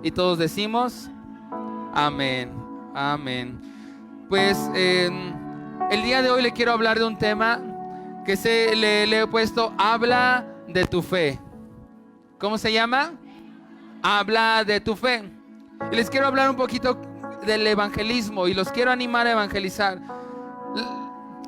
Y todos decimos amén, amén. Pues el día de hoy le quiero hablar de un tema que le he puesto: habla de tu fe. ¿Cómo se llama? Habla de tu fe. Y les quiero hablar un poquito del evangelismo y los quiero animar a evangelizar.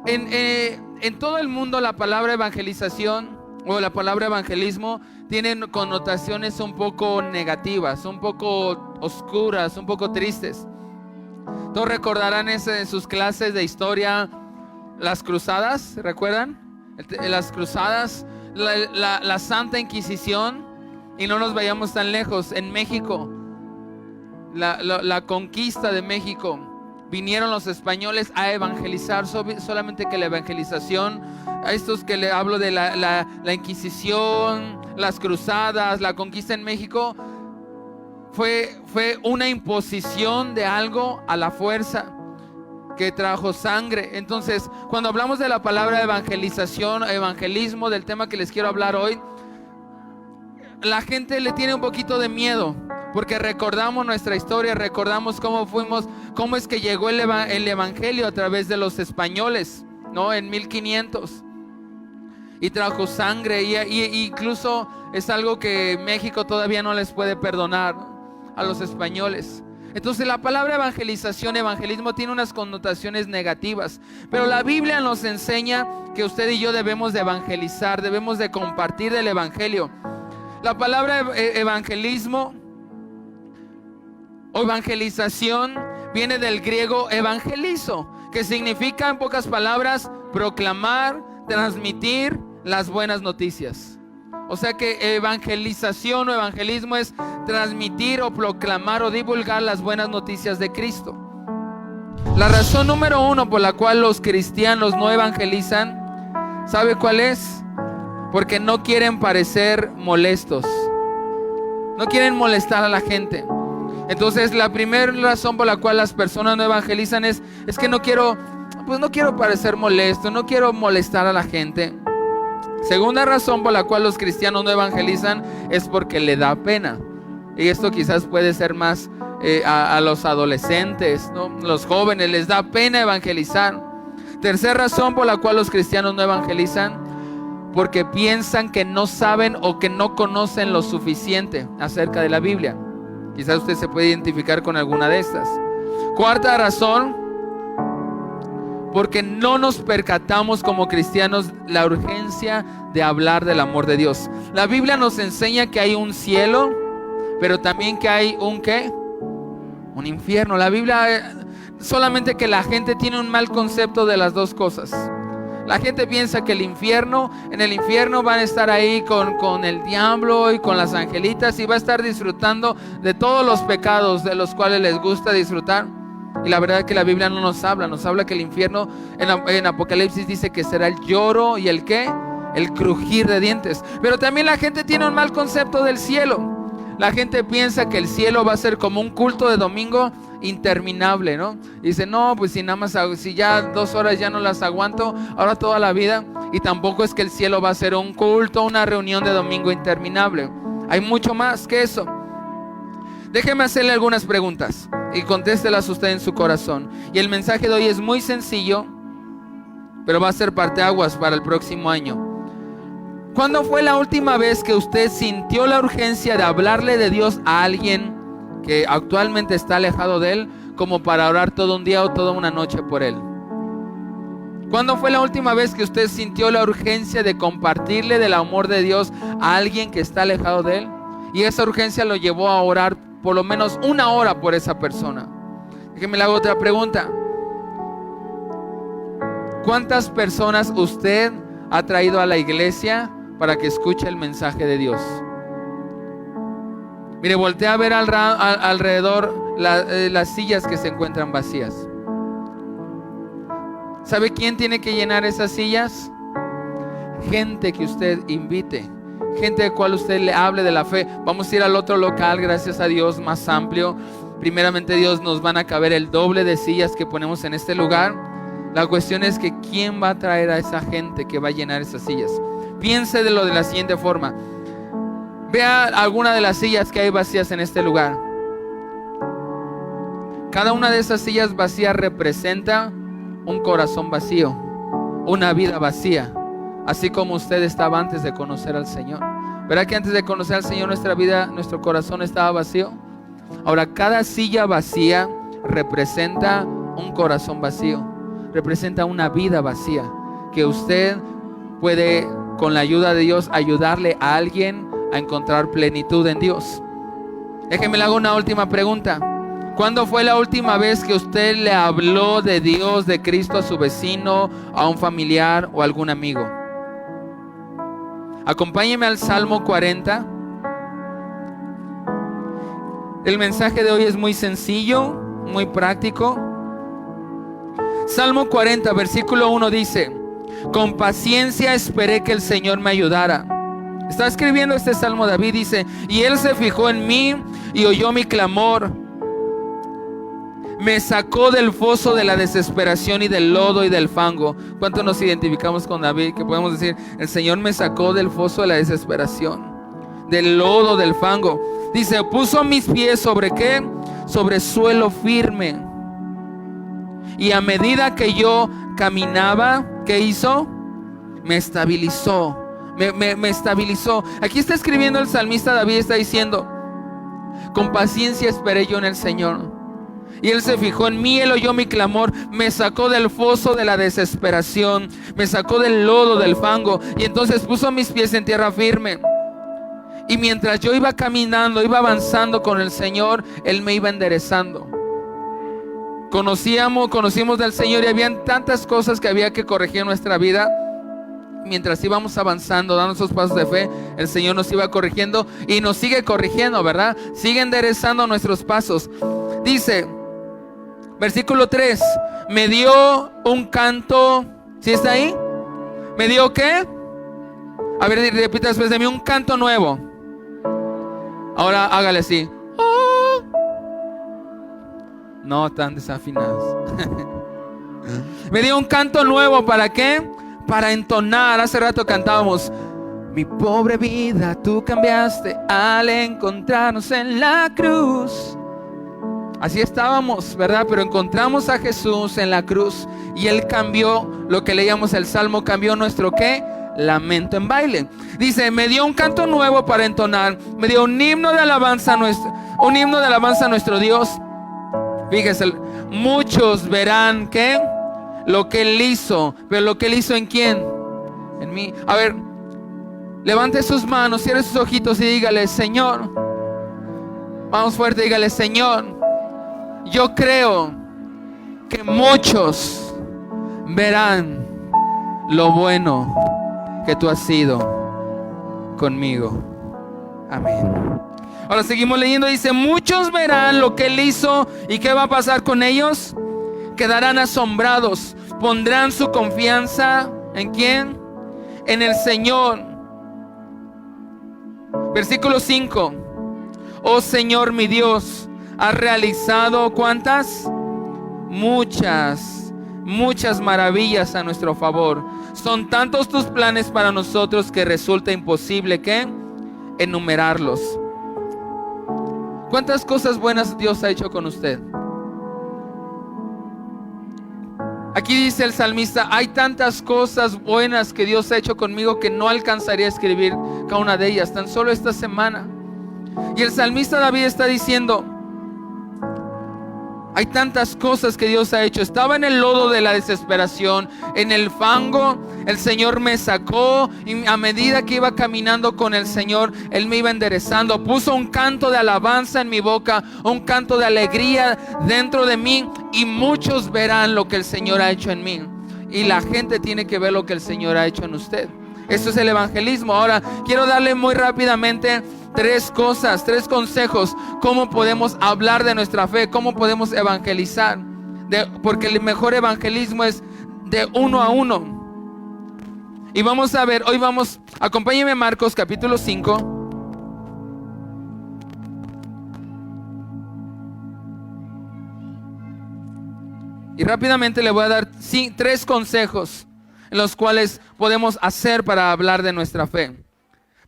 En todo el mundo la palabra evangelización o la palabra evangelismo tienen connotaciones un poco negativas, un poco oscuras, un poco tristes. Todos recordarán en sus clases de historia las cruzadas, ¿recuerdan? Las cruzadas, la Santa Inquisición. Y no nos vayamos tan lejos, en México, la conquista de México, vinieron los españoles a evangelizar. Solamente que la evangelización, a estos que le hablo de la Inquisición, las cruzadas, la conquista en México, fue una imposición de algo a la fuerza que trajo sangre. Entonces, cuando hablamos de la palabra evangelización, evangelismo, del tema que les quiero hablar hoy, la gente le tiene un poquito de miedo, porque recordamos nuestra historia, recordamos cómo fuimos, cómo es que llegó el evangelio a través de los españoles, ¿no? En 1500. Y trajo sangre, y incluso es algo que México todavía no les puede perdonar, ¿no?, a los españoles. Entonces la palabra evangelización, evangelismo, tiene unas connotaciones negativas, pero la Biblia nos enseña que usted y yo debemos de evangelizar, debemos de compartir el evangelio. La palabra evangelismo o evangelización viene del griego evangelizo, que significa, en pocas palabras, proclamar, transmitir las buenas noticias. O sea que evangelización o evangelismo es transmitir o proclamar o divulgar las buenas noticias de Cristo. La razón número uno por la cual los cristianos no evangelizan, ¿sabe cuál es? Porque no quieren parecer molestos. No quieren molestar a la gente. Entonces la primera razón por la cual las personas no evangelizan es que no quiero parecer molesto, no quiero molestar a la gente. Segunda razón por la cual los cristianos no evangelizan es porque le da pena. Y esto quizás puede ser más a los adolescentes, ¿no? Los jóvenes les da pena evangelizar. Tercera razón por la cual los cristianos no evangelizan: porque piensan que no saben o que no conocen lo suficiente acerca de la Biblia. Quizás usted se puede identificar con alguna de estas. Cuarta razón: porque no nos percatamos como cristianos la urgencia de hablar del amor de Dios. La Biblia nos enseña que hay un cielo, pero también que hay un infierno. La Biblia, solamente que la gente tiene un mal concepto de las dos cosas. La gente piensa que en el infierno van a estar ahí con el diablo y con las angelitas, y va a estar disfrutando de todos los pecados de los cuales les gusta disfrutar. Y la verdad es que la Biblia no nos habla que el infierno en Apocalipsis dice que será el lloro y el crujir de dientes. Pero también la gente tiene un mal concepto del cielo. La gente piensa que el cielo va a ser como un culto de domingo interminable, ¿no? Dice, no, pues si ya 2 horas ya no las aguanto, ahora toda la vida. Y tampoco es que el cielo va a ser un culto, una reunión de domingo interminable. Hay mucho más que eso. Déjeme hacerle algunas preguntas y contéstelas usted en su corazón. Y el mensaje de hoy es muy sencillo, pero va a ser parteaguas para el próximo año. ¿Cuándo fue la última vez que usted sintió la urgencia de hablarle de Dios a alguien que actualmente está alejado de Él, como para orar todo un día o toda una noche por Él? ¿Cuándo fue la última vez que usted sintió la urgencia de compartirle del amor de Dios a alguien que está alejado de Él? Y esa urgencia lo llevó a orar por lo menos 1 hora por esa persona. Déjeme le hago otra pregunta. ¿Cuántas personas usted ha traído a la iglesia para que escuche el mensaje de Dios? Mire, voltea a ver alrededor las sillas que se encuentran vacías. ¿Sabe quién tiene que llenar esas sillas? Gente que usted invite, gente de cual usted le hable de la fe. Vamos a ir al otro local, gracias a Dios, más amplio. Primeramente Dios, nos van a caber el doble de sillas que ponemos en este lugar. La cuestión es que ¿quién va a traer a esa gente que va a llenar esas sillas? Piense de la siguiente forma. Vea alguna de las sillas que hay vacías en este lugar. Cada una de esas sillas vacías representa un corazón vacío, una vida vacía, así como usted estaba antes de conocer al Señor. ¿Verdad que antes de conocer al Señor nuestra vida, nuestro corazón estaba vacío? Ahora, cada silla vacía representa un corazón vacío, representa una vida vacía, que usted puede, con la ayuda de Dios, ayudarle a alguien a encontrar plenitud en Dios. Déjeme le hago una última pregunta. ¿Cuándo fue la última vez que usted le habló de Dios, de Cristo, a su vecino, a un familiar o a algún amigo? Acompáñeme al Salmo 40. El mensaje de hoy es muy sencillo, muy práctico. Salmo 40, versículo 1 dice: con paciencia esperé que el Señor me ayudara. Está escribiendo este salmo David, dice: y Él se fijó en mí y oyó mi clamor. Me sacó del foso de la desesperación y del lodo y del fango. ¿Cuánto nos identificamos con David? Que podemos decir: el Señor me sacó del foso de la desesperación, del lodo, del fango. Dice: puso mis pies ¿sobre qué? Sobre suelo firme. Y a medida que yo caminaba, ¿qué hizo? Me estabilizó. Me estabilizó. Aquí está escribiendo el salmista David, está diciendo: con paciencia esperé yo en el Señor, y Él se fijó en mí, Él oyó mi clamor, me sacó del foso de la desesperación, me sacó del lodo, del fango, y entonces puso mis pies en tierra firme. Y mientras yo iba caminando, iba avanzando con el Señor, Él me iba enderezando. Conocimos del Señor y habían tantas cosas que había que corregir en nuestra vida. Mientras íbamos avanzando, dando esos pasos de fe, el Señor nos iba corrigiendo y nos sigue corrigiendo, ¿verdad? Sigue enderezando nuestros pasos. Dice, versículo 3: me dio un canto. ¿Sí está ahí? ¿Me dio qué? A ver, repita después de mí: un canto nuevo. Ahora hágale así. Oh. No tan desafinados. Me dio un canto nuevo. ¿Para qué? Para entonar. Hace rato cantábamos: mi pobre vida tú cambiaste al encontrarnos en la cruz. Así estábamos, ¿verdad? Pero encontramos a Jesús en la cruz y Él cambió lo que leíamos el Salmo, cambió nuestro ¿qué? Lamento en baile. Dice: me dio un canto nuevo para entonar, me dio un himno de alabanza a nuestro Dios. Fíjese, muchos verán ¿qué? Lo que Él hizo. Pero lo que Él hizo, ¿en quién? En mí. A ver, levante sus manos, cierre sus ojitos y dígale: Señor, vamos fuerte, dígale: Señor, yo creo que muchos verán lo bueno que tú has sido conmigo. Amén. Ahora seguimos leyendo, dice: muchos verán lo que Él hizo. ¿Y qué va a pasar con ellos? Quedarán asombrados, pondrán su confianza ¿en quién? En el Señor. Versículo 5: oh Señor mi Dios, has realizado ¿cuántas? Muchas maravillas a nuestro favor. Son tantos tus planes para nosotros que resulta imposible ¿qué? Enumerarlos. ¿Cuántas cosas buenas Dios ha hecho con usted? Aquí dice el salmista: hay tantas cosas buenas que Dios ha hecho conmigo que no alcanzaría a escribir cada una de ellas, tan solo esta semana. Y el salmista David está diciendo: hay tantas cosas que Dios ha hecho. Estaba en el lodo de la desesperación, en el fango. El Señor me sacó, y a medida que iba caminando con el Señor, Él me iba enderezando. Puso un canto de alabanza en mi boca, un canto de alegría dentro de mí, y muchos verán lo que el Señor ha hecho en mí. Y la gente tiene que ver lo que el Señor ha hecho en usted. Esto es el evangelismo. Ahora quiero darle muy rápidamente tres consejos: cómo podemos hablar de nuestra fe, cómo podemos evangelizar, porque el mejor evangelismo es de uno a uno. Y vamos a ver, acompáñenme a Marcos capítulo 5. Y rápidamente le voy a dar tres consejos en los cuales podemos hacer para hablar de nuestra fe.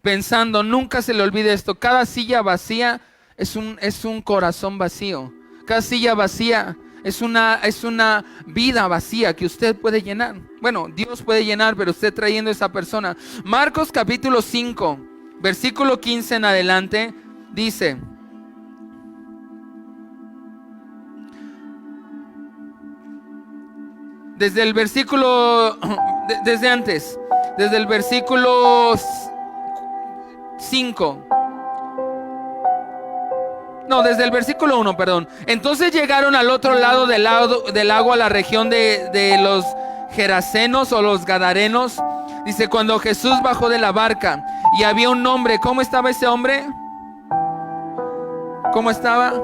Pensando, nunca se le olvide esto: cada silla vacía es un corazón vacío. cada silla vacía es una vida vacía que usted puede llenar. Bueno, Dios puede llenar, pero usted trayendo a esa persona. Marcos capítulo 5, versículo 15 en adelante, dice: desde el versículo, desde el versículo 5. No, desde el versículo 1, perdón. Entonces llegaron al otro lado del lago a la región de los Gerasenos o los Gadarenos. Dice, cuando Jesús bajó de la barca y había un hombre. ¿Cómo estaba ese hombre? ¿Cómo estaba?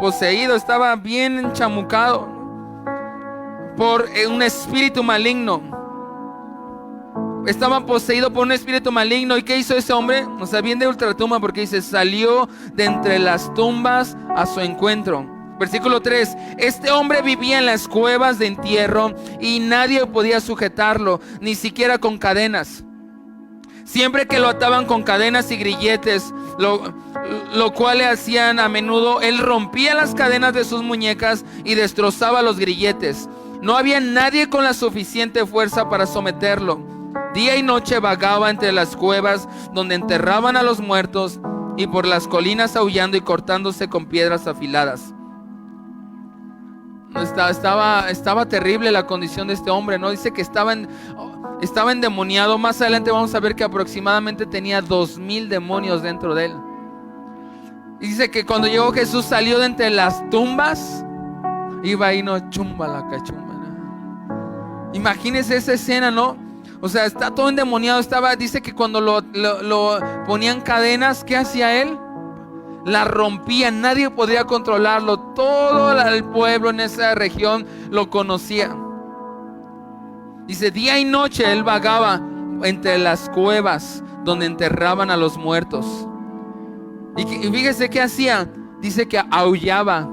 Poseído, estaba bien enchamucado por un espíritu maligno. Estaba poseído por un espíritu maligno. ¿Y qué hizo ese hombre? O sea, bien de ultratumba, porque dice, salió de entre las tumbas a su encuentro. Versículo 3. Este hombre vivía en las cuevas de entierro y nadie podía sujetarlo, ni siquiera con cadenas. Siempre que lo ataban con cadenas y grilletes, lo cual le hacían a menudo, él rompía las cadenas de sus muñecas y destrozaba los grilletes. No había nadie con la suficiente fuerza para someterlo. Día y noche vagaba entre las cuevas donde enterraban a los muertos y por las colinas aullando y cortándose con piedras afiladas. Estaba terrible la condición de este hombre, ¿no? Dice que estaba endemoniado. Más adelante vamos a ver que aproximadamente tenía 2000 demonios dentro de él. Y dice que cuando llegó Jesús, salió de entre las tumbas. Iba ahí, no, chumba la cachumba, ¿no? Imagínense esa escena, ¿no? O sea, está todo endemoniado. Dice que cuando lo ponían cadenas, ¿qué hacía él? La rompía, nadie podía controlarlo. Todo el pueblo en esa región lo conocía. Dice, día y noche él vagaba entre las cuevas donde enterraban a los muertos. Y fíjese qué hacía. Dice que aullaba.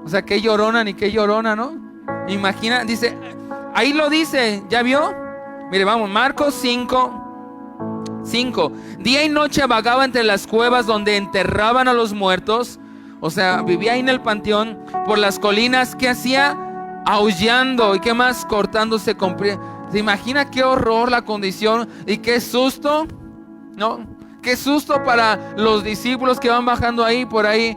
O sea, qué llorona ni qué llorona, ¿no? Imagina, dice, ahí lo dice, ¿ya vio? Mire, vamos, Marcos 5. Día y noche vagaba entre las cuevas donde enterraban a los muertos. O sea, vivía ahí en el panteón. Por las colinas, ¿qué hacía? Aullando. ¿Y qué más? Cortándose con... ¿Se imagina qué horror la condición? Y qué susto, ¿no? Qué susto para los discípulos que van bajando ahí, por ahí.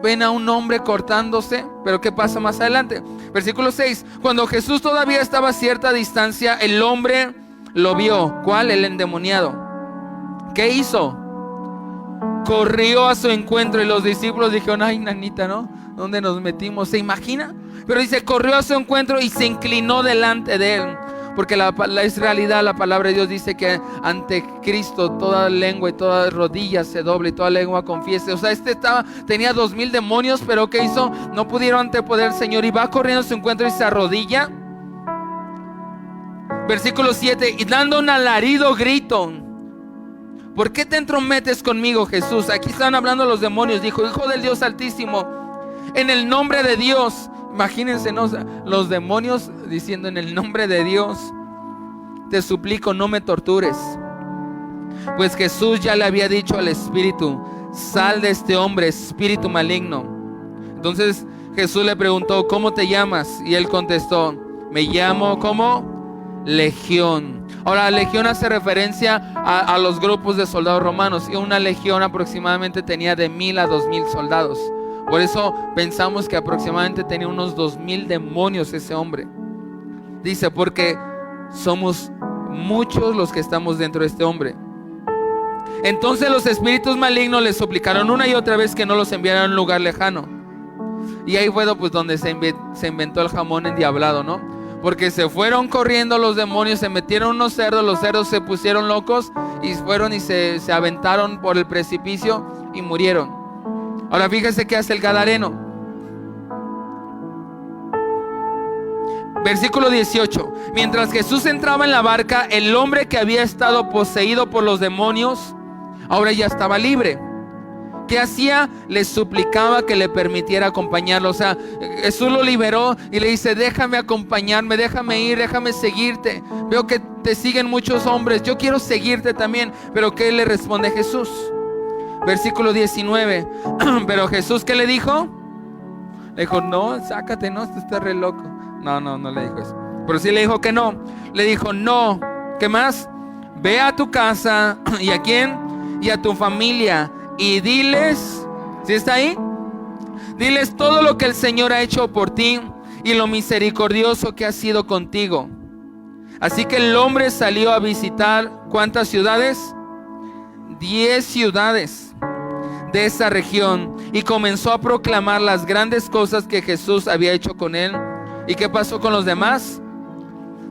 Ven a un hombre cortándose. Pero ¿qué pasa más adelante? Versículo 6. Cuando Jesús todavía estaba a cierta distancia, el hombre lo vio. ¿Cuál? El endemoniado. ¿Qué hizo? Corrió a su encuentro y los discípulos dijeron, ay, nanita, ¿no? ¿Dónde nos metimos? ¿Se imagina? Pero dice, corrió a su encuentro y se inclinó delante de él. Porque es realidad, la palabra de Dios dice que ante Cristo toda lengua y toda rodilla se doble y toda lengua confiese. O sea, tenía 2000 demonios, pero ¿qué hizo? No pudieron ante poder, Señor, y va corriendo a su encuentro y se arrodilla. Versículo 7, y dando un alarido grito, ¿por qué te entrometes conmigo, Jesús? Aquí están hablando los demonios. Dijo, Hijo del Dios Altísimo, en el nombre de Dios. Imagínense, ¿no? Los demonios diciendo, en el nombre de Dios, te suplico, no me tortures. Pues Jesús ya le había dicho al espíritu, sal de este hombre, espíritu maligno. Entonces Jesús le preguntó, ¿cómo te llamas? Y él contestó, me llamo, ¿cómo? Legión. Ahora, legión hace referencia a los grupos de soldados romanos. Y una legión aproximadamente tenía de 1000 a 2000 soldados. Por eso pensamos que aproximadamente tenía unos 2000 demonios ese hombre. Dice, porque somos muchos los que estamos dentro de este hombre. Entonces los espíritus malignos le suplicaron una y otra vez que no los enviaran a un lugar lejano. Y ahí fue pues donde se inventó el jamón endiablado, ¿no? Porque se fueron corriendo los demonios, se metieron unos cerdos, los cerdos se pusieron locos y fueron y se aventaron por el precipicio y murieron. Ahora fíjese qué hace el gadareno. Versículo 18. Mientras Jesús entraba en la barca, el hombre que había estado poseído por los demonios ahora ya estaba libre. ¿Qué hacía? Le suplicaba que le permitiera acompañarlo. O sea, Jesús lo liberó y le dice, déjame acompañarme, déjame ir, déjame seguirte. Veo que te siguen muchos hombres, yo quiero seguirte también. Pero ¿qué le responde Jesús? Versículo 19. Pero Jesús, ¿qué le dijo? Le dijo, no, sácate, no, tú estás re loco. No le dijo eso. Pero sí le dijo que no. Le dijo, no, ¿qué más? Ve a tu casa. ¿Y a quién? Y a tu familia. Y diles, ¿sí está ahí? Diles todo lo que el Señor ha hecho por ti y lo misericordioso que ha sido contigo. Así que el hombre salió a visitar, ¿cuántas ciudades? 10 ciudades de esa región, y comenzó a proclamar las grandes cosas que Jesús había hecho con él. ¿Y qué pasó con los demás?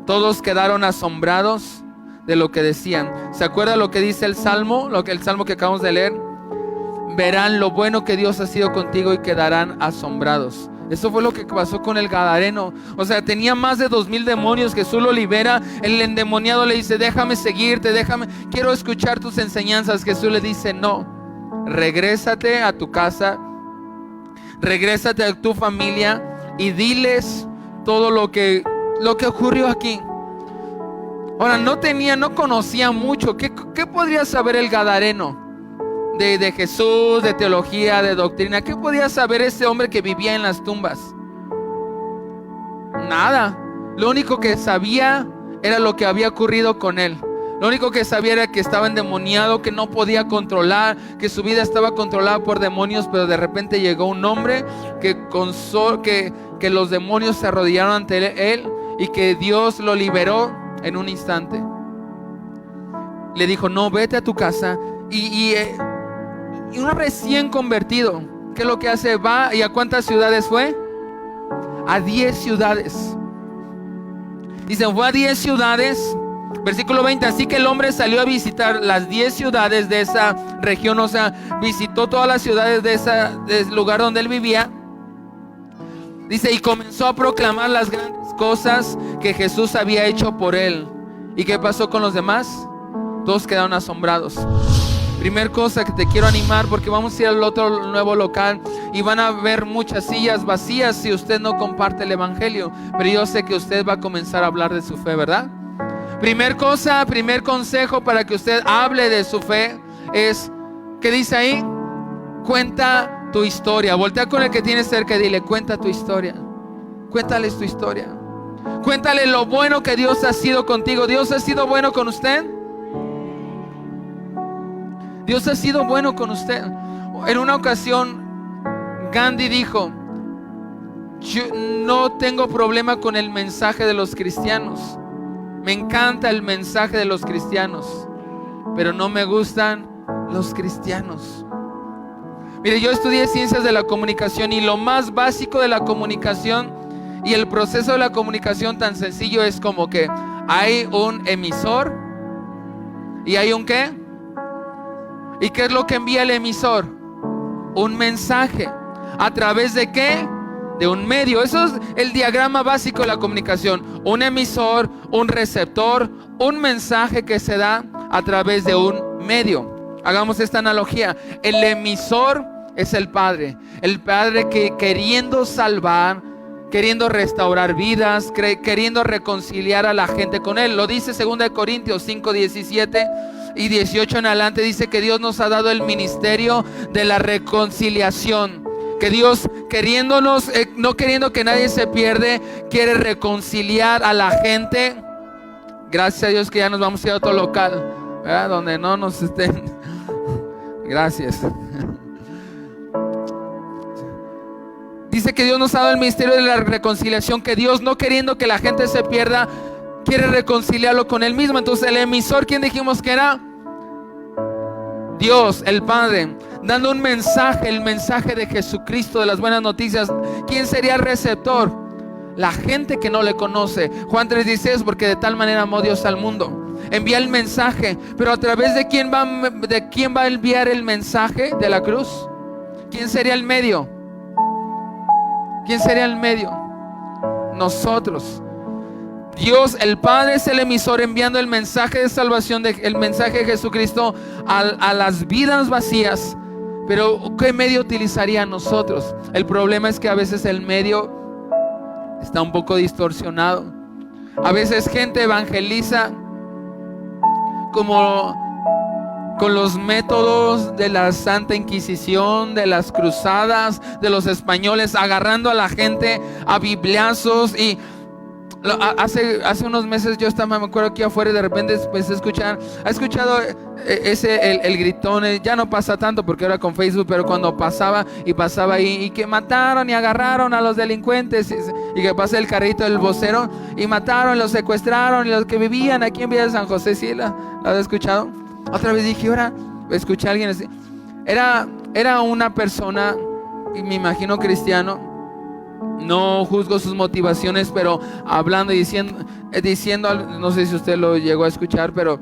Todos quedaron asombrados de lo que decían. ¿Se acuerda lo que dice el Salmo? El Salmo que acabamos de leer. Verán lo bueno que Dios ha sido contigo y quedarán asombrados. Eso fue lo que pasó con el gadareno. O sea, tenía más de 2000 demonios. Jesús lo libera. El endemoniado le dice, déjame seguirte, quiero escuchar tus enseñanzas. Jesús le dice, no, regrésate a tu casa, regrésate a tu familia y diles todo lo que ocurrió aquí. Ahora, no conocía mucho. ¿Qué podría saber el gadareno de Jesús, de teología, de doctrina? ¿Qué podía saber ese hombre que vivía en las tumbas? Nada. Lo único que sabía era lo que había ocurrido con él. Lo único que sabía era que estaba endemoniado, que no podía controlar, que su vida estaba controlada por demonios. Pero de repente llegó un hombre que los demonios se arrodillaron ante él y que Dios lo liberó en un instante. Le dijo, no, vete a tu casa. Y uno recién convertido, ¿qué es lo que hace? Va, ¿y a cuántas ciudades fue? A 10 ciudades. Dicen, fue a 10 ciudades. Versículo 20, así que el hombre salió a visitar las 10 ciudades de esa región. O sea, visitó todas las ciudades del lugar donde él vivía. Dice, y comenzó a proclamar las grandes cosas que Jesús había hecho por él. ¿Y qué pasó con los demás? Todos quedaron asombrados. Primer cosa que te quiero animar, porque vamos a ir al otro nuevo local y van a ver muchas sillas vacías si usted no comparte el evangelio. Pero yo sé que usted va a comenzar a hablar de su fe, ¿verdad? Primer consejo para que usted hable de su fe es, ¿qué dice ahí? Cuenta tu historia. Voltea con el que tienes cerca y dile, cuenta tu historia. Cuéntales tu historia. Cuéntale lo bueno que Dios ha sido contigo. ¿Dios ha sido bueno con usted? Dios ha sido bueno con usted. En una ocasión Gandhi dijo, yo no tengo problema con el mensaje de los cristianos. Me encanta el mensaje de los cristianos, pero no me gustan los cristianos. Mire, yo estudié ciencias de la comunicación y lo más básico de la comunicación y el proceso de la comunicación tan sencillo es como que hay un emisor y hay un ¿qué? ¿Y qué es lo que envía el emisor? Un mensaje. ¿A través de qué? De un medio. Eso es el diagrama básico de la comunicación. Un emisor, un receptor, un mensaje que se da a través de un medio. Hagamos esta analogía. El emisor es el Padre. El Padre que queriendo salvar, queriendo restaurar vidas, queriendo reconciliar a la gente con Él. Lo dice 2 Corintios 5, 17 y 18 en adelante. Dice que Dios nos ha dado el ministerio de la reconciliación. Que Dios queriéndonos, no queriendo que nadie se pierde, quiere reconciliar a la gente. Gracias a Dios que ya nos vamos a ir a otro local, ¿verdad? Donde no nos estén. Gracias. Dice que Dios nos ha dado el ministerio de la reconciliación, que Dios, no queriendo que la gente se pierda, quiere reconciliarlo con Él mismo. Entonces el emisor, ¿quién dijimos que era? Dios, el Padre, dando un mensaje, el mensaje de Jesucristo, de las buenas noticias. ¿Quién sería el receptor? La gente que no le conoce. Juan 3:16, porque de tal manera amó Dios al mundo. Envía el mensaje, pero a través de quién va a enviar el mensaje de la cruz. ¿Quién sería el medio? ¿Quién sería el medio? Nosotros. Dios, el Padre, es el emisor enviando el mensaje de salvación, el mensaje de Jesucristo a las vidas vacías. Pero ¿qué medio utilizaría nosotros? El problema es que a veces el medio está un poco distorsionado. A veces gente evangeliza como con los métodos de la Santa Inquisición, de las cruzadas, de los españoles, agarrando a la gente a bibliazos. Y hace unos meses yo estaba, me acuerdo, aquí afuera, y de repente empecé a escuchar. ¿Ha escuchado el gritón? Ya no pasa tanto porque ahora con Facebook, pero cuando pasaba ahí, y que mataron y agarraron a los delincuentes, y que pasa el carrito del vocero, y mataron, los secuestraron, y los que vivían aquí en Villa de San José. ¿Sí la has escuchado? Otra vez dije, ahora escuché a alguien así. Era una persona, y me imagino cristiano. No juzgo sus motivaciones, pero hablando y diciendo, no sé si usted lo llegó a escuchar, pero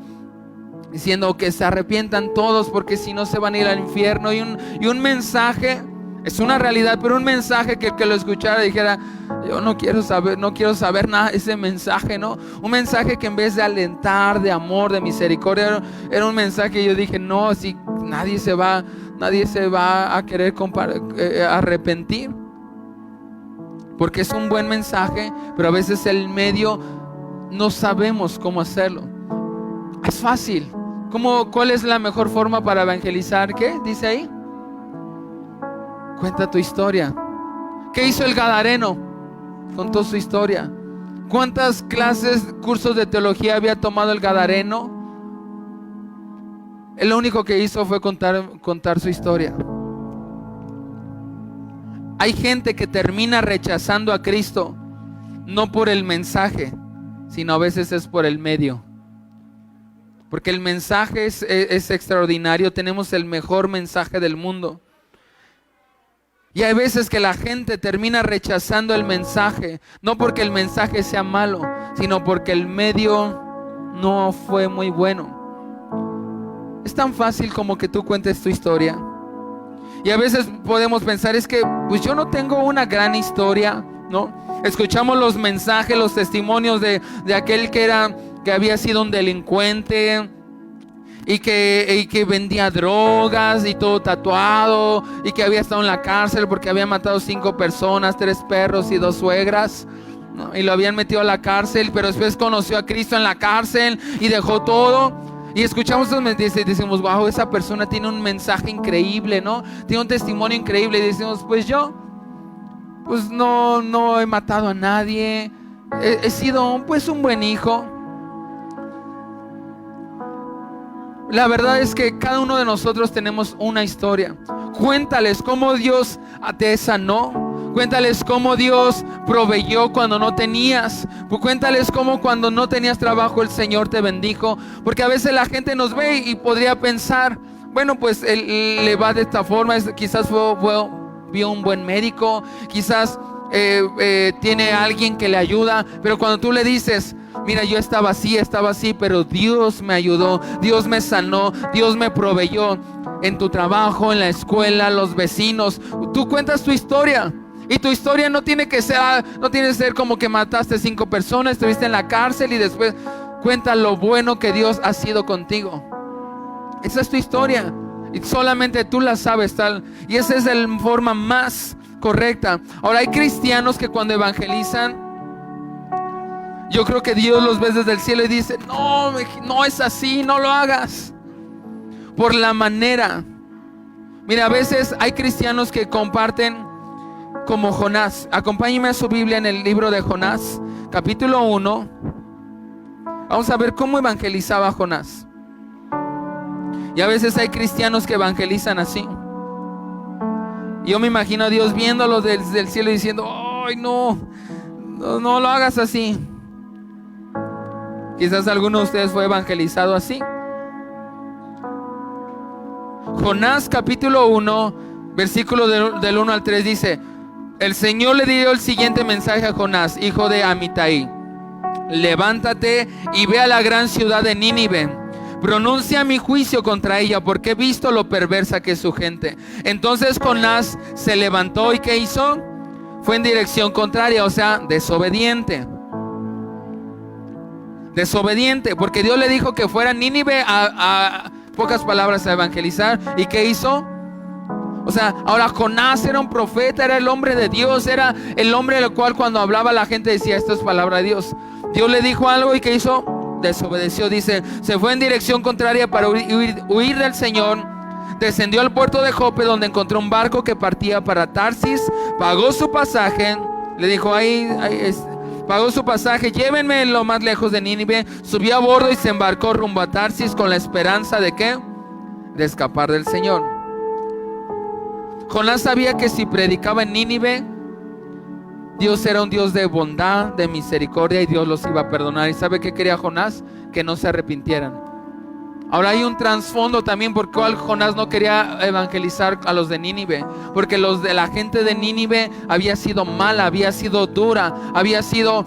diciendo que se arrepientan todos, porque si no se van a ir al infierno. Y un mensaje, es una realidad, pero un mensaje que lo escuchara dijera, yo no quiero saber nada de ese mensaje, ¿no? Un mensaje que en vez de alentar, de amor, de misericordia, era un mensaje que yo dije, no, si nadie se va a querer arrepentir. Porque es un buen mensaje, pero a veces el medio no sabemos cómo hacerlo. Es fácil. ¿Cuál es la mejor forma para evangelizar? ¿Qué dice ahí? Cuenta tu historia. ¿Qué hizo el gadareno? Contó su historia. ¿Cuántas clases, cursos de teología había tomado el gadareno? Lo único que hizo fue contar su historia. Hay gente que termina rechazando a Cristo no por el mensaje, sino a veces es por el medio. Porque el mensaje es extraordinario. Tenemos el mejor mensaje del mundo. Y hay veces que la gente termina rechazando el mensaje, no porque el mensaje sea malo, sino porque el medio no fue muy bueno. Es tan fácil como que tú cuentes tu historia. Y a veces podemos pensar, es que pues yo no tengo una gran historia, ¿no? Escuchamos los mensajes, los testimonios de aquel que había sido un delincuente y que vendía drogas y todo tatuado, y que había estado en la cárcel porque había matado 5 personas, 3 perros y 2 suegras, ¿no? Y lo habían metido a la cárcel, pero después conoció a Cristo en la cárcel y dejó todo. Y escuchamos esos mensajes y decimos, wow, esa persona tiene un mensaje increíble, ¿no? Tiene un testimonio increíble. Y decimos, pues yo, pues no he matado a nadie. He sido pues un buen hijo. La verdad es que cada uno de nosotros tenemos una historia. Cuéntales cómo Dios te sanó. Cuéntales cómo Dios proveyó cuando no tenías. Cuéntales cómo cuando no tenías trabajo el Señor te bendijo. Porque a veces la gente nos ve y podría pensar, bueno, pues él le va de esta forma. Quizás vio un buen médico. Quizás tiene alguien que le ayuda. Pero cuando tú le dices, mira, yo estaba así, pero Dios me ayudó, Dios me sanó, Dios me proveyó en tu trabajo, en la escuela, los vecinos. Tú cuentas tu historia. Y tu historia no tiene que ser como que mataste 5 personas, estuviste en la cárcel y después cuenta lo bueno que Dios ha sido contigo. Esa es tu historia y solamente tú la sabes tal. Y esa es la forma más correcta. Ahora hay cristianos que cuando evangelizan, yo creo que Dios los ve desde el cielo y dice, no es así, no lo hagas. Por la manera. Mira, a veces hay cristianos que comparten como Jonás. Acompáñenme a su Biblia en el libro de Jonás, capítulo 1. Vamos a ver cómo evangelizaba Jonás. Y a veces hay cristianos que evangelizan así. Yo me imagino a Dios viéndolo desde el cielo y diciendo, ay, no lo hagas así. Quizás alguno de ustedes fue evangelizado así. Jonás capítulo 1, versículo del 1 al 3 dice, el Señor le dio el siguiente mensaje a Jonás, hijo de Amitai. Levántate y ve a la gran ciudad de Nínive. Pronuncia mi juicio contra ella, porque he visto lo perversa que es su gente. Entonces Jonás se levantó y ¿qué hizo? Fue en dirección contraria, o sea, desobediente. Desobediente, porque Dios le dijo que fuera a Nínive a pocas palabras a evangelizar. ¿Y qué hizo? O sea, ahora Jonás era un profeta, era el hombre de Dios, era el hombre del cual cuando hablaba la gente decía, esto es palabra de Dios. Dios le dijo algo y ¿qué hizo? desobedeció. Dice, se fue en dirección contraria para huir del Señor. Descendió al puerto de Jope, donde encontró un barco que partía para Tarsis. Pagó su pasaje. Le dijo, pagó su pasaje, llévenme lo más lejos de Nínive. Subió a bordo y se embarcó rumbo a Tarsis con la esperanza de ¿qué? De escapar del Señor. Jonás sabía que si predicaba en Nínive, Dios era un Dios de bondad, de misericordia, y Dios los iba a perdonar. ¿Y sabe qué quería Jonás? Que no se arrepintieran. Ahora hay un trasfondo también por cual Jonás no quería evangelizar a los de Nínive, porque la gente de Nínive había sido mala, había sido dura, había sido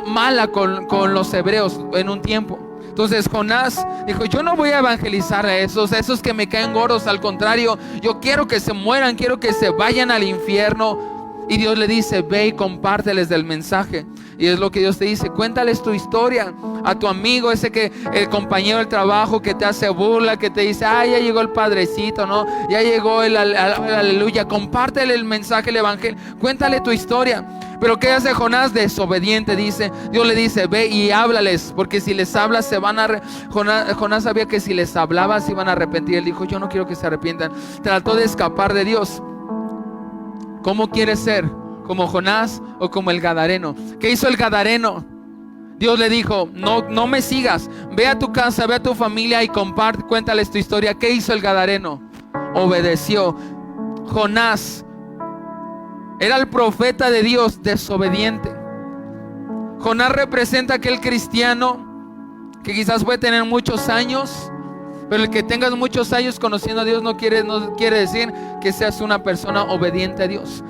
mala con los hebreos en un tiempo. Entonces Jonás dijo, yo no voy a evangelizar a esos que me caen gordos. Al contrario, yo quiero que se mueran, quiero que se vayan al infierno. Y Dios le dice, ve y compárteles del mensaje. Y es lo que Dios te dice, cuéntales tu historia a tu amigo, el compañero del trabajo que te hace burla, que te dice, ya llegó el padrecito, ¿no? Ya llegó el aleluya. Compártele el mensaje, el evangelio, cuéntale tu historia. Pero ¿qué hace Jonás? Desobediente, dice. Dios le dice, ve y háblales, porque si les hablas se van a Jonás sabía que si les hablaba se iban a arrepentir. Él dijo, yo no quiero que se arrepientan. Trató de escapar de Dios. ¿Cómo quieres ser? ¿Como Jonás o como el gadareno? ¿Qué hizo el gadareno? Dios le dijo, no me sigas. Ve a tu casa, ve a tu familia y cuéntales tu historia. ¿Qué hizo el gadareno? Obedeció. Jonás era el profeta de Dios, desobediente. Jonás representa aquel cristiano que quizás puede tener muchos años, pero el que tengas muchos años conociendo a Dios no quiere decir que seas una persona obediente a Dios.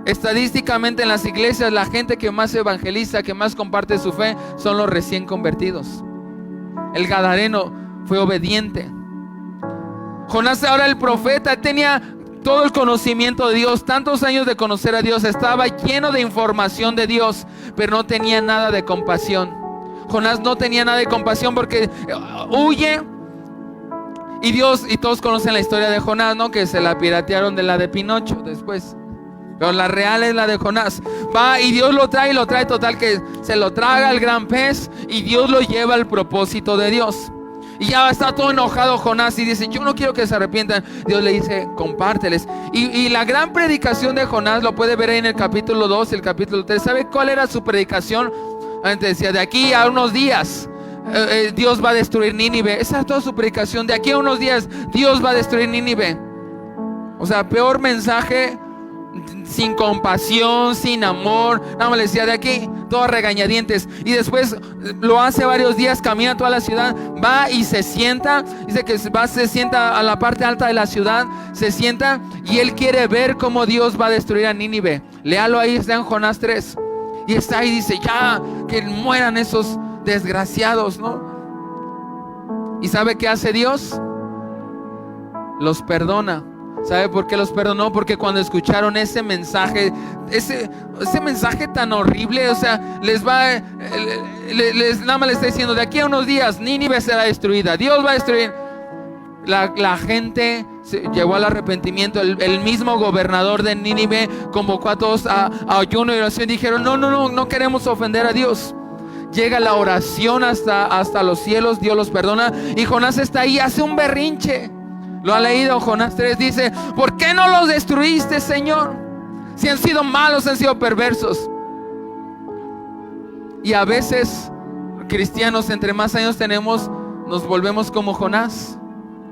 Estadísticamente en las iglesias, la gente que más evangeliza, que más comparte su fe, son los recién convertidos. El gadareno fue obediente. Jonás ahora el profeta tenía todo el conocimiento de Dios, tantos años de conocer a Dios, estaba lleno de información de Dios, pero no tenía nada de compasión. Jonás no tenía nada de compasión porque huye. Y todos conocen la historia de Jonás, ¿no? Que se la piratearon de la de Pinocho después. Pero la real es la de Jonás. Va y Dios lo trae total que se lo traga el gran pez y Dios lo lleva al propósito de Dios. Y ya está todo enojado Jonás y dice, yo no quiero que se arrepientan. Dios le dice, compárteles. Y la gran predicación de Jonás lo puede ver ahí en el capítulo 2 y el capítulo 3. ¿Sabe cuál era su predicación? Antes decía, de aquí a unos días Dios va a destruir Nínive. Esa es toda su predicación. De aquí a unos días Dios va a destruir Nínive. O sea, peor mensaje, sin compasión, sin amor. Nada más le decía, de aquí, todo regañadientes. Y después lo hace varios días, camina toda la ciudad, va y se sienta. Dice que se sienta a la parte alta de la ciudad, se sienta y él quiere ver cómo Dios va a destruir a Nínive. Léalo ahí, está en Jonás 3. Y está ahí, dice, ya, que mueran esos desgraciados, ¿no? ¿Y sabe qué hace Dios? Los perdona. ¿Sabe por qué los perdonó? Porque cuando escucharon ese mensaje, ese mensaje tan horrible, o sea, nada más les está diciendo, de aquí a unos días Nínive será destruida, Dios va a destruir. La gente llegó al arrepentimiento. El mismo gobernador de Nínive convocó a todos a ayuno y oración. Dijeron, no queremos ofender a Dios. Llega la oración hasta los cielos, Dios los perdona. Y Jonás está ahí, hace un berrinche. Lo ha leído, Jonás 3 dice, ¿por qué no los destruiste, Señor? Si han sido malos, han sido perversos. Y a veces, cristianos, entre más años tenemos, nos volvemos como Jonás.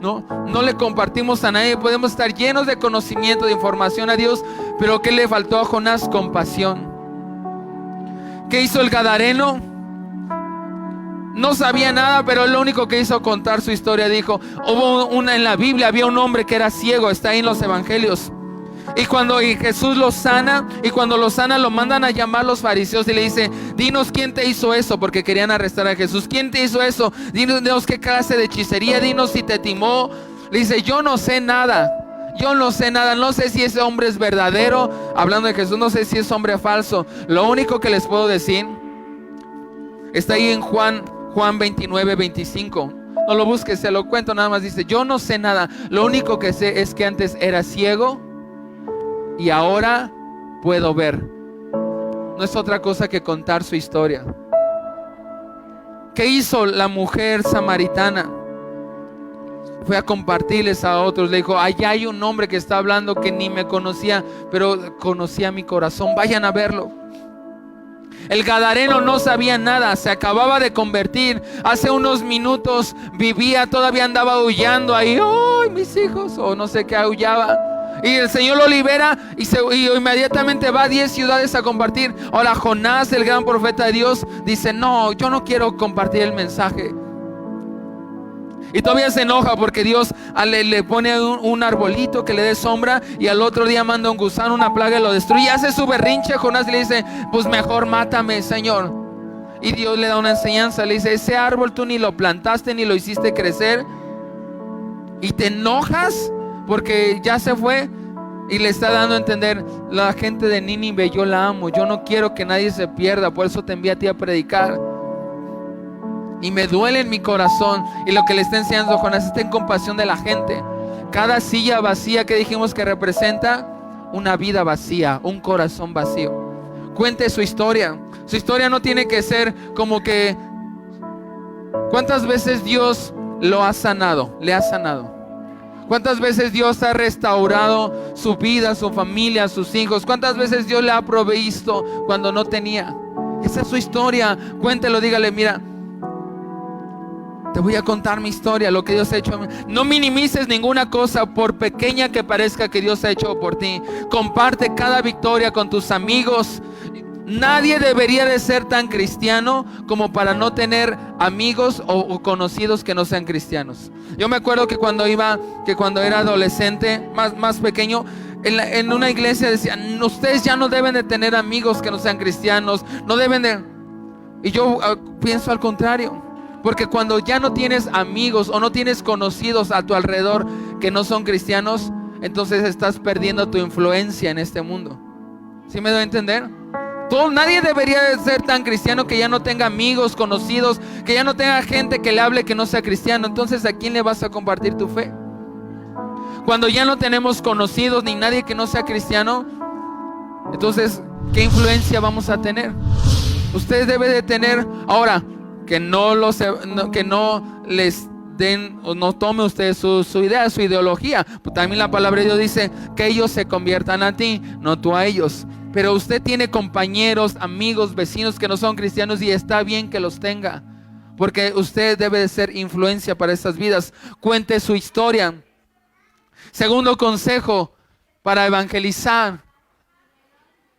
No le compartimos a nadie. Podemos estar llenos de conocimiento, de información a Dios, pero ¿qué le faltó a Jonás? Compasión. ¿Qué hizo el gadareno? No sabía nada, pero lo único que hizo contar su historia. Dijo, en la Biblia había un hombre que era ciego, está ahí en los evangelios. Y cuando Jesús lo sana, lo mandan a llamar los fariseos y le dice, dinos quién te hizo eso, porque querían arrestar a Jesús. ¿Quién te hizo eso? Dinos qué clase de hechicería, dinos si te timó. Le dice, yo no sé nada, no sé si ese hombre es verdadero. Hablando de Jesús, no sé si es hombre falso. Lo único que les puedo decir está ahí en Juan 29, 25. No lo busques, se lo cuento, nada más dice, yo no sé nada. Lo único que sé es que antes era ciego y ahora puedo ver. No es otra cosa que contar su historia. ¿Qué hizo la mujer samaritana? Fue a compartirles a otros. Le dijo: allá hay un hombre que está hablando que ni me conocía, pero conocía mi corazón. Vayan a verlo. El gadareno no sabía nada, se acababa de convertir. Hace unos minutos vivía, todavía andaba aullando ahí. ¡Ay, mis hijos! O no sé qué aullaba. Y el Señor lo libera y inmediatamente va a 10 ciudades a compartir. Ahora Jonás, el gran profeta de Dios, dice: no, yo no quiero compartir el mensaje. Y todavía se enoja porque Dios le pone un arbolito que le dé sombra, y al otro día manda un gusano, una plaga, y lo destruye. Y hace su berrinche Jonás y le dice: pues mejor mátame, Señor. Y Dios le da una enseñanza, le dice: ese árbol tú ni lo plantaste ni lo hiciste crecer, y te enojas porque ya se fue. Y le está dando a entender: la gente de Nínive yo la amo, yo no quiero que nadie se pierda, por eso te envié a ti a predicar. Y me duele en mi corazón. Y lo que le está enseñando Jonás es: ten compasión de la gente. Cada silla vacía que dijimos que representa una vida vacía, un corazón vacío. Cuente su historia. Su historia no tiene que ser como que... ¿Cuántas veces Dios lo ha sanado? Le ha sanado. ¿Cuántas veces Dios ha restaurado su vida, su familia, sus hijos? ¿Cuántas veces Dios le ha provisto cuando no tenía? Esa es su historia. Cuéntelo, dígale: mira, te voy a contar mi historia, lo que Dios ha hecho. No minimices ninguna cosa, por pequeña que parezca, que Dios ha hecho por ti. Comparte cada victoria con tus amigos. Nadie debería de ser tan cristiano como para no tener amigos o conocidos que no sean cristianos. Yo me acuerdo que cuando era adolescente, más pequeño, en una iglesia decían: ustedes ya no deben de tener amigos que no sean cristianos, no deben de... Y yo pienso al contrario. Porque cuando ya no tienes amigos o no tienes conocidos a tu alrededor que no son cristianos, entonces estás perdiendo tu influencia en este mundo. ¿Sí me doy a entender? Nadie debería de ser tan cristiano que ya no tenga amigos, conocidos, que ya no tenga gente que le hable que no sea cristiano. Entonces, ¿a quién le vas a compartir tu fe? Cuando ya no tenemos conocidos ni nadie que no sea cristiano, entonces, ¿qué influencia vamos a tener? Ustedes deben de tener... Ahora, que no les den o no tome ustedes su idea, su ideología. También la palabra de Dios dice que ellos se conviertan a ti, no tú a ellos. Pero usted tiene compañeros, amigos, vecinos que no son cristianos, y está bien que los tenga, porque usted debe de ser influencia para estas vidas. Cuente su historia. Segundo consejo para evangelizar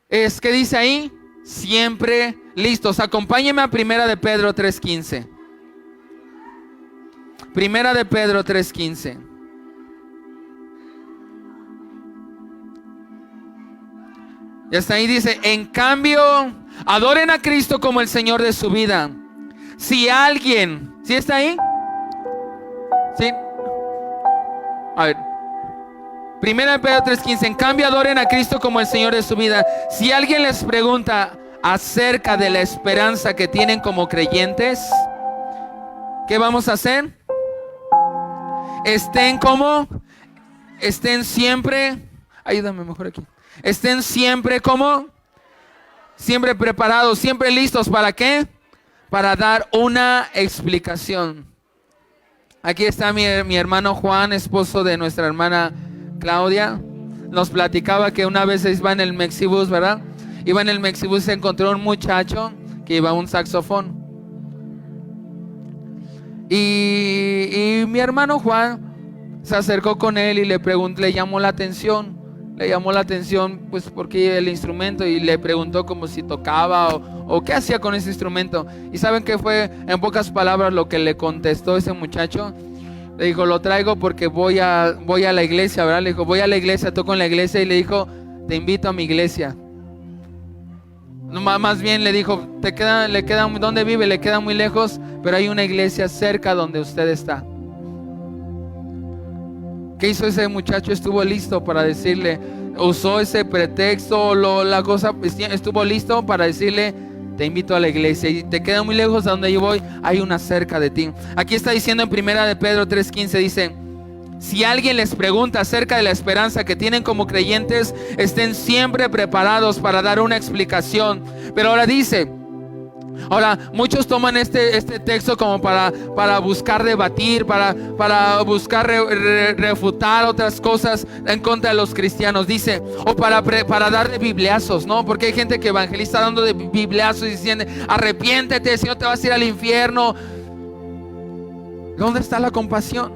es, ¿qué dice ahí? Siempre listos. Acompáñeme a Primera de Pedro 3:15. Primera de Pedro 3:15. Ya está ahí, dice: en cambio, adoren a Cristo como el Señor de su vida. Si alguien... ¿Sí está ahí? ¿Sí? A ver. Primera de Pedro 3:15. En cambio, adoren a Cristo como el Señor de su vida. Si alguien les pregunta acerca de la esperanza que tienen como creyentes, ¿qué vamos a hacer? Estén siempre... Ayúdame mejor aquí. Estén siempre como... Siempre preparados, siempre listos. ¿Para qué? Para dar una explicación. Aquí está mi hermano Juan, esposo de nuestra hermana Claudia. Nos platicaba que una vez iba en el Mexibus, ¿verdad? Iba en el Mexibus y se encontró un muchacho que iba a un saxofón. Y mi hermano Juan se acercó con él y le llamó la atención. Le llamó la atención pues porque el instrumento, y le preguntó como si tocaba o qué hacía con ese instrumento. ¿Y saben qué fue en pocas palabras lo que le contestó ese muchacho? Le dijo: lo traigo porque voy a la iglesia, ¿verdad? Le dijo: voy a la iglesia, toco en la iglesia. Y le dijo: te invito a mi iglesia. No, más bien le dijo: ¿dónde vive? Le queda muy lejos, pero hay una iglesia cerca donde usted está. ¿Qué hizo ese muchacho? Estuvo listo para decirle, usó ese pretexto, estuvo listo para decirle: te invito a la iglesia, y te queda muy lejos de donde yo voy, hay una cerca de ti. Aquí está diciendo en Primera de Pedro 3:15, dice: si alguien les pregunta acerca de la esperanza que tienen como creyentes, estén siempre preparados para dar una explicación. Pero ahora dice: Ahora, muchos toman este texto como para buscar debatir, para buscar refutar otras cosas en contra de los cristianos. Dice, o para dar de bibliazos, ¿no? Porque hay gente que evangeliza dando de bibliazos y diciendo, arrepiéntete, si no te vas a ir al infierno. ¿Dónde está la compasión?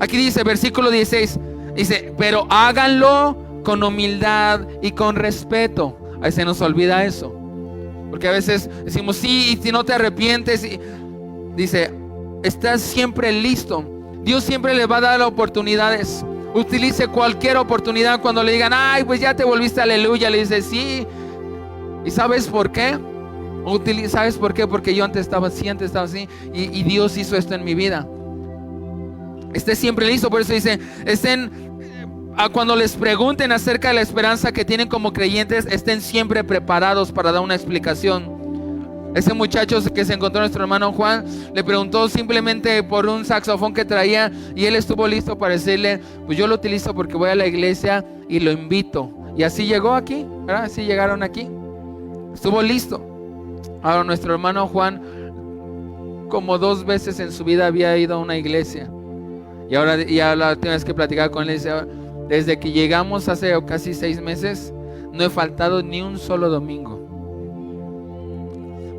Aquí dice, versículo 16, dice, pero háganlo con humildad y con respeto. A veces se nos olvida eso, porque a veces decimos, sí, y si no te arrepientes, dice, estás siempre listo. Dios siempre le va a dar oportunidades. Utilice cualquier oportunidad. Cuando le digan, ay, pues ya te volviste, aleluya, le dice, sí. ¿Y sabes por qué? ¿Sabes por qué? Porque yo antes estaba así, y Dios hizo esto en mi vida. Esté siempre listo. Por eso dice, cuando les pregunten acerca de la esperanza que tienen como creyentes, estén siempre preparados para dar una explicación. Ese muchacho que se encontró nuestro hermano Juan, le preguntó simplemente por un saxofón que traía, y él estuvo listo para decirle, pues yo lo utilizo porque voy a la iglesia y lo invito. Y así llegó aquí, ¿verdad? Así llegaron aquí. Estuvo listo. Ahora nuestro hermano Juan, como 2 veces en su vida había ido a una iglesia. Y ahora ya la última vez que platicaba con él, decía, desde que llegamos hace casi 6 meses, no he faltado ni un solo domingo.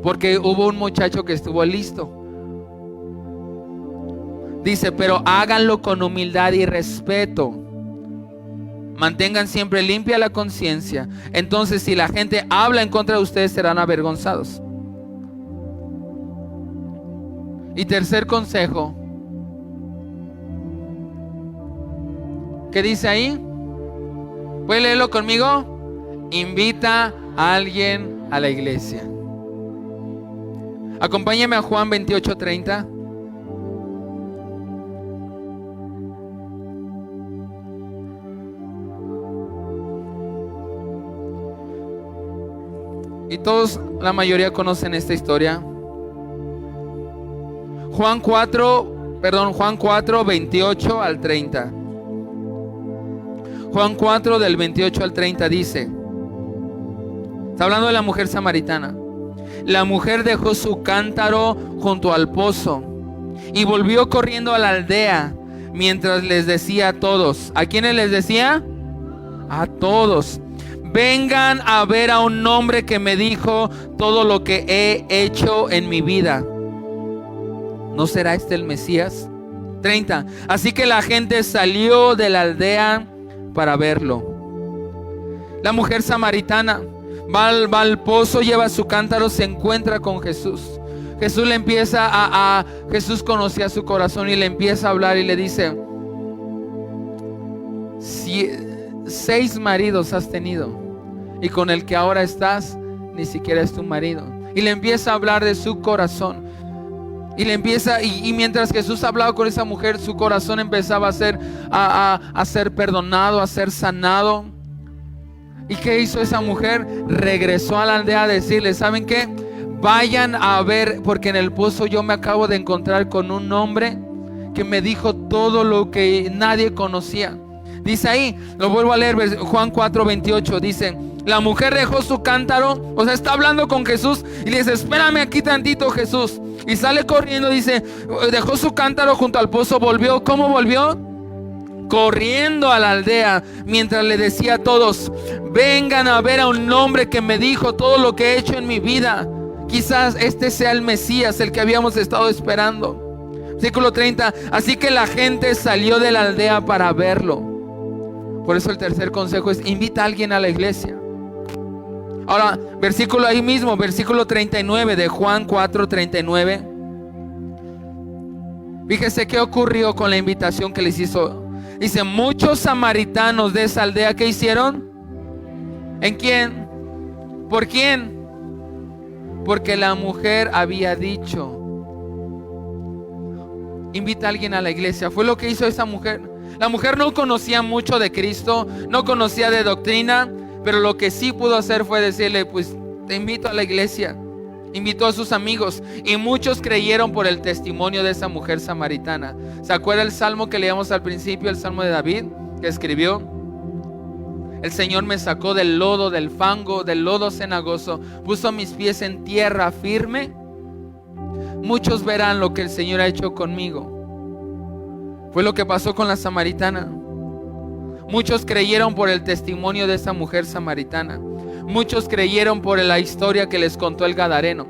Porque hubo un muchacho que estuvo listo. Dice, pero háganlo con humildad y respeto. Mantengan siempre limpia la conciencia. Entonces, si la gente habla en contra de ustedes, serán avergonzados. Y tercer consejo, ¿qué dice ahí? ¿Puede leerlo conmigo? Invita a alguien a la iglesia. Acompáñame a Juan 28:30. Y todos, la mayoría conocen esta historia. Juan 4, 28 al 30. Juan 4 del 28 al 30 dice, está hablando de la mujer samaritana. La mujer dejó su cántaro junto al pozo y volvió corriendo a la aldea mientras les decía a todos. ¿A quiénes les decía? A todos. Vengan a ver a un hombre que me dijo todo lo que he hecho en mi vida. ¿No será este el Mesías? 30. Así que la gente salió de la aldea para verlo. La mujer samaritana va al pozo, lleva su cántaro, se encuentra con Jesús. Jesús le empieza Jesús conocía su corazón y le empieza a hablar y le dice, 6 maridos has tenido y con el que ahora estás ni siquiera es tu marido. Y le empieza a hablar de su corazón. Y mientras Jesús hablaba con esa mujer, su corazón empezaba a ser perdonado, a ser sanado. ¿Y qué hizo esa mujer? Regresó a la aldea a decirle, ¿saben qué? Vayan a ver, porque en el pozo yo me acabo de encontrar con un hombre que me dijo todo lo que nadie conocía. Dice ahí, lo vuelvo a leer, Juan 4:28, dice, la mujer dejó su cántaro, o sea, está hablando con Jesús y le dice, espérame aquí tantito, Jesús. Y sale corriendo, dice, dejó su cántaro junto al pozo, volvió. ¿Cómo volvió? Corriendo a la aldea mientras le decía a todos, vengan a ver a un hombre que me dijo todo lo que he hecho en mi vida. Quizás este sea el Mesías, el que habíamos estado esperando. Versículo 30, así que la gente salió de la aldea para verlo. Por eso el tercer consejo es, invita a alguien a la iglesia. Ahora, versículo ahí mismo, versículo 39 de Juan 4:39. Fíjese qué ocurrió con la invitación que les hizo. Dice, muchos samaritanos de esa aldea, ¿qué hicieron? ¿En quién? ¿Por quién? Porque la mujer había dicho, invita a alguien a la iglesia. Fue lo que hizo esa mujer. La mujer no conocía mucho de Cristo, no conocía de doctrina, pero lo que sí pudo hacer fue decirle, pues te invito a la iglesia. Invitó a sus amigos y muchos creyeron por el testimonio de esa mujer samaritana. ¿Se acuerda el salmo que leíamos al principio, el salmo de David que escribió? El Señor me sacó del lodo, del fango, del lodo cenagoso, puso mis pies en tierra firme muchos verán lo que el Señor ha hecho conmigo. Fue lo que pasó con la samaritana. Muchos creyeron por el testimonio de esa mujer samaritana. Muchos creyeron por la historia que les contó el gadareno.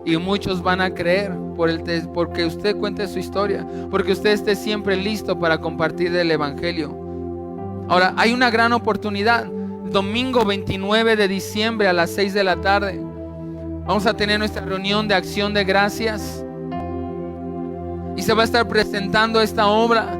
Y muchos van a creer porque usted cuente su historia, porque usted esté siempre listo para compartir el evangelio. Ahora, hay una gran oportunidad. Domingo 29 de diciembre a las 6 de la tarde vamos a tener nuestra reunión de acción de gracias. Y se va a estar presentando esta obra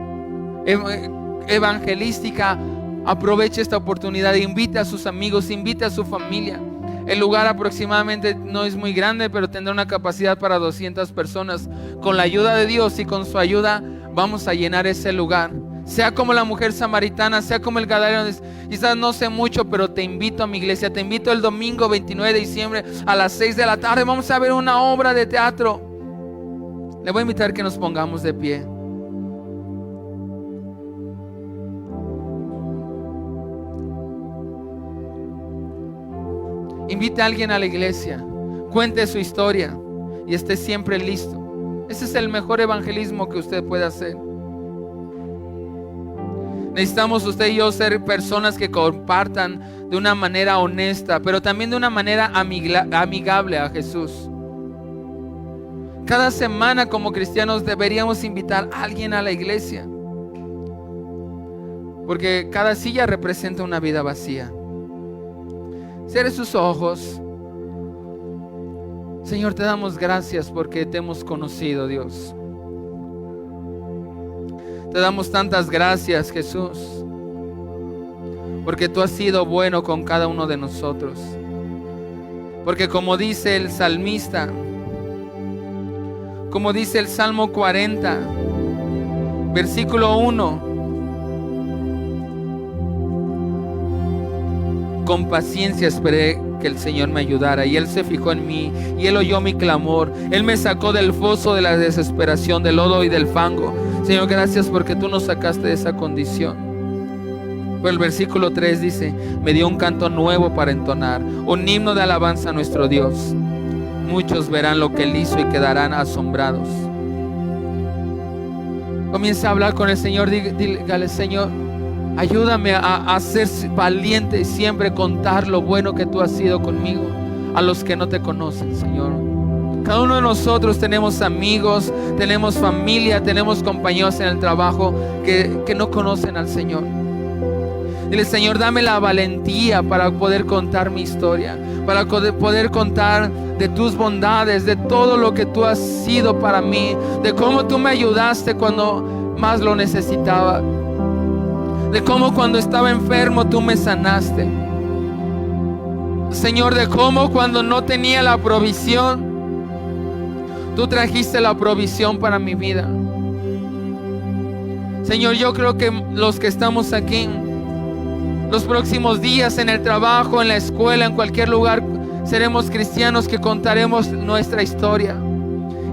evangelística. Aproveche esta oportunidad, invite a sus amigos, invite a su familia. El lugar aproximadamente no es muy grande, pero tendrá una capacidad para 200 personas. Con la ayuda de Dios y con su ayuda vamos a llenar ese lugar. Sea como la mujer samaritana, sea como el gadareno. Quizás no sé mucho, pero te invito a mi iglesia. Te invito el domingo 29 de diciembre a las 6 de la tarde. Vamos a ver una obra de teatro. Le voy a invitar que nos pongamos de pie. Invite a alguien a la iglesia, cuente su historia y esté siempre listo. Ese es el mejor evangelismo que usted puede hacer. Necesitamos usted y yo ser personas que compartan de una manera honesta, pero también de una manera amigable a Jesús. Cada semana como cristianos deberíamos invitar a alguien a la iglesia, porque cada silla representa una vida vacía. Cierre sus ojos. Señor, te damos gracias porque te hemos conocido, Dios. Te damos tantas gracias, Jesús, porque tú has sido bueno con cada uno de nosotros. Porque como dice el salmista, como dice el Salmo 40, versículo 1, con paciencia esperé que el Señor me ayudara, y Él se fijó en mí, y Él oyó mi clamor. Él me sacó del foso de la desesperación, del lodo y del fango. Señor, gracias porque tú nos sacaste de esa condición. Pero el versículo 3 dice: me dio un canto nuevo para entonar, un himno de alabanza a nuestro Dios. Muchos verán lo que Él hizo y quedarán asombrados. Comienza a hablar con el Señor. Dígale: Señor, ayúdame a ser valiente y siempre contar lo bueno que tú has sido conmigo a los que no te conocen, Señor. Cada uno de nosotros tenemos amigos, tenemos familia, tenemos compañeros en el trabajo que no conocen al Señor. Dile: Señor, dame la valentía para poder contar mi historia, para poder contar de tus bondades, de todo lo que tú has sido para mí, de cómo tú me ayudaste cuando más lo necesitaba, de cómo cuando estaba enfermo tú me sanaste, Señor, de cómo cuando no tenía la provisión tú trajiste la provisión para mi vida. Señor, yo creo que los que estamos aquí, los próximos días en el trabajo, en la escuela, en cualquier lugar, seremos cristianos que contaremos nuestra historia.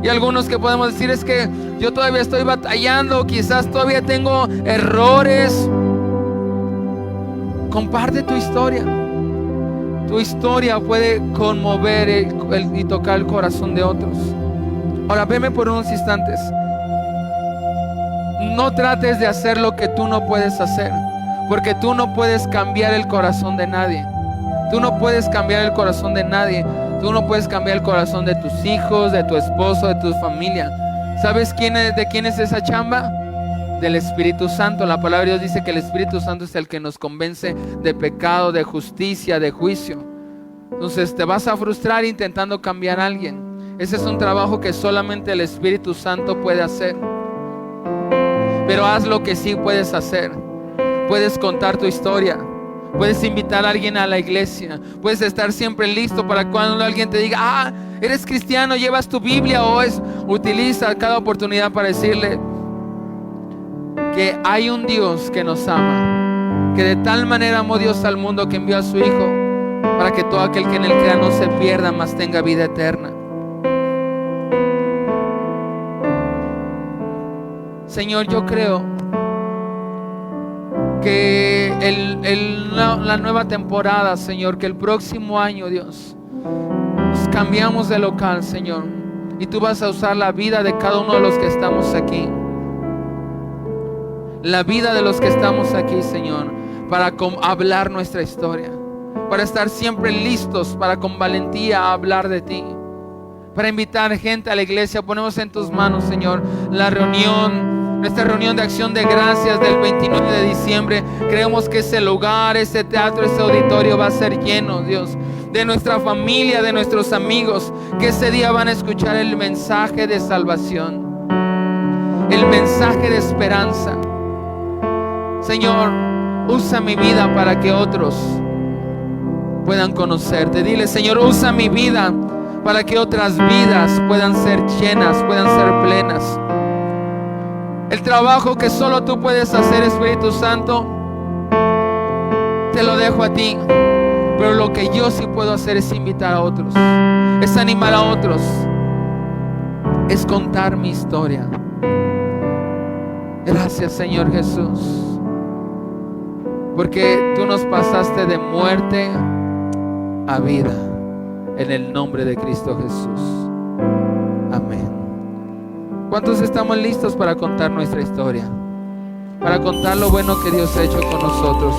Y algunos que podemos decir: es que yo todavía estoy batallando, quizás todavía tengo errores. Comparte tu historia. Tu historia puede conmover y tocar el corazón de otros. Ahora veme por unos instantes. No trates de hacer lo que tú no puedes hacer, porque tú no puedes cambiar el corazón de nadie. Tú no puedes cambiar el corazón de nadie. Tú no puedes cambiar el corazón de tus hijos, de tu esposo, de tu familia. ¿Sabes de quién es esa chamba? Del Espíritu Santo. La palabra de Dios dice que el Espíritu Santo es el que nos convence de pecado, de justicia, de juicio. Entonces te vas a frustrar intentando cambiar a alguien. Ese es un trabajo que solamente el Espíritu Santo puede hacer. Pero haz lo que sí puedes hacer. Puedes contar tu historia. Puedes invitar a alguien a la iglesia. Puedes estar siempre listo para cuando alguien te diga: ah, eres cristiano, llevas tu Biblia. Utiliza cada oportunidad para decirle que hay un Dios que nos ama, que de tal manera amó Dios al mundo que envió a su Hijo, para que todo aquel que en él crea no se pierda, mas tenga vida eterna. Señor, yo creo que la nueva temporada, Señor, que el próximo año, Dios, cambiamos de local, Señor, y tú vas a usar la vida de cada uno de los que estamos aquí. La vida de los que estamos aquí, Señor, para hablar nuestra historia, para estar siempre listos, para con valentía hablar de ti, para invitar gente a la iglesia. Ponemos en tus manos, Señor, la reunión, nuestra reunión de acción de gracias del 29 de diciembre. Creemos que ese lugar, ese teatro, ese auditorio va a ser lleno, Dios, de nuestra familia, de nuestros amigos, que ese día van a escuchar el mensaje de salvación, el mensaje de esperanza. Señor, usa mi vida para que otros puedan conocerte. Dile: Señor, usa mi vida para que otras vidas puedan ser llenas, puedan ser plenas. El trabajo que solo tú puedes hacer, Espíritu Santo, te lo dejo a ti. Pero lo que yo sí puedo hacer es invitar a otros, es animar a otros, es contar mi historia. Gracias, Señor Jesús, porque tú nos pasaste de muerte a vida, en el nombre de Cristo Jesús. Amén. ¿Cuántos estamos listos para contar nuestra historia? Para contar lo bueno que Dios ha hecho con nosotros.